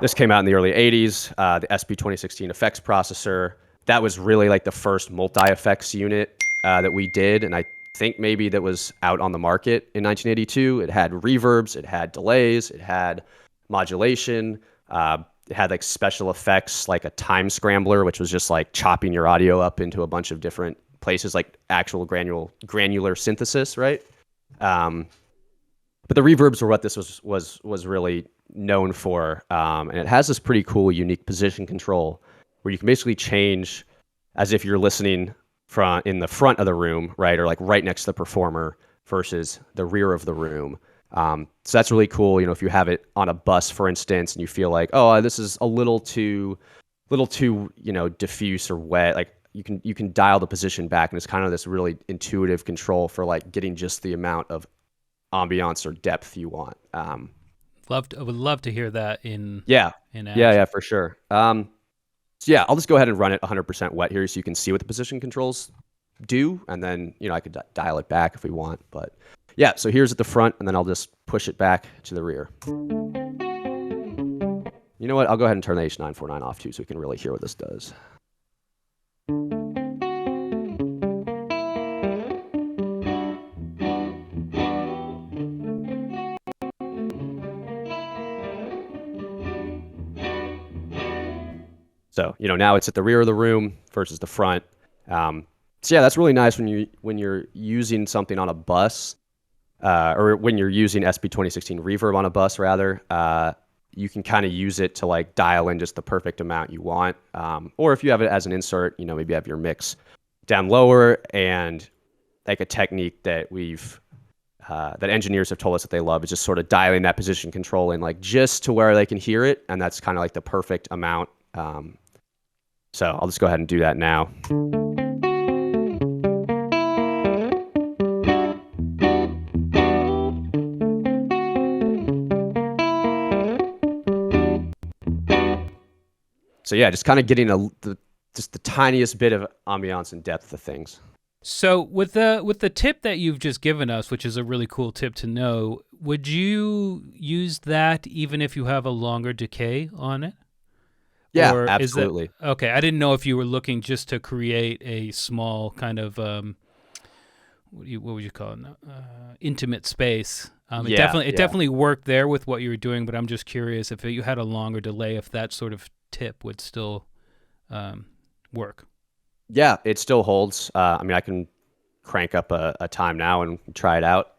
This came out in the early 80s, the SP2016 effects processor. That was really like the first multi-effects unit that we did, and I think maybe that was out on the market in 1982. It had reverbs, it had delays, it had modulation, it had like special effects like a time scrambler, which was just like chopping your audio up into a bunch of different places, like actual granular synthesis, right? But the reverbs were what this was really known for, and it has this pretty cool, unique position control where you can basically change as if you're listening from in the front of the room, right, or like right next to the performer versus the rear of the room. So that's really cool. You know, if you have it on a bus, for instance, and you feel like, oh, this is a little too, diffuse or wet, like you can dial the position back, and it's kind of this really intuitive control for like getting just the amount of ambiance or depth you want. I would love to hear that in action. Yeah, for sure. So yeah, I'll just go ahead and run it 100% wet here so you can see what the position controls do, and then I could dial it back if we want. But yeah, so here's at the front, and then I'll just push it back to the rear. You know what? I'll go ahead and turn the H949 off too so we can really hear what this does. So, now it's at the rear of the room versus the front. So yeah, that's really nice when you're using something on a bus, or when you're using SP2016 reverb on a bus, rather. You can kind of use it to like dial in just the perfect amount you want. Or if you have it as an insert, maybe have your mix down lower, and like a technique that that engineers have told us that they love is just sort of dialing that position control in like just to where they can hear it, and that's kind of like the perfect amount. So I'll just go ahead and do that now. So yeah, just kind of getting just the tiniest bit of ambiance and depth of things. So with the tip that you've just given us, which is a really cool tip to know, would you use that even if you have a longer decay on it? Yeah, or absolutely. Okay, I didn't know if you were looking just to create a small kind of what would you call it? Intimate space. It definitely worked there with what you were doing, but I'm just curious if you had a longer delay, if that sort of tip would still work. Yeah, it still holds. I mean, I can crank up a time now and try it out.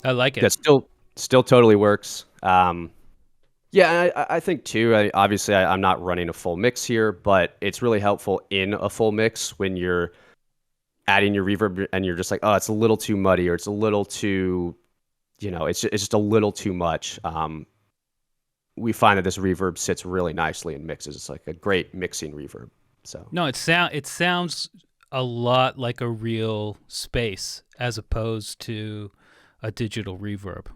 I like it. That still totally works. Yeah, I think too. Obviously, I'm not running a full mix here, but it's really helpful in a full mix when you're adding your reverb and you're just like, oh, it's a little too muddy, or it's a little too, it's just a little too much. We find that this reverb sits really nicely in mixes. It's like a great mixing reverb. So no, it sounds a lot like a real space as opposed to a digital reverb.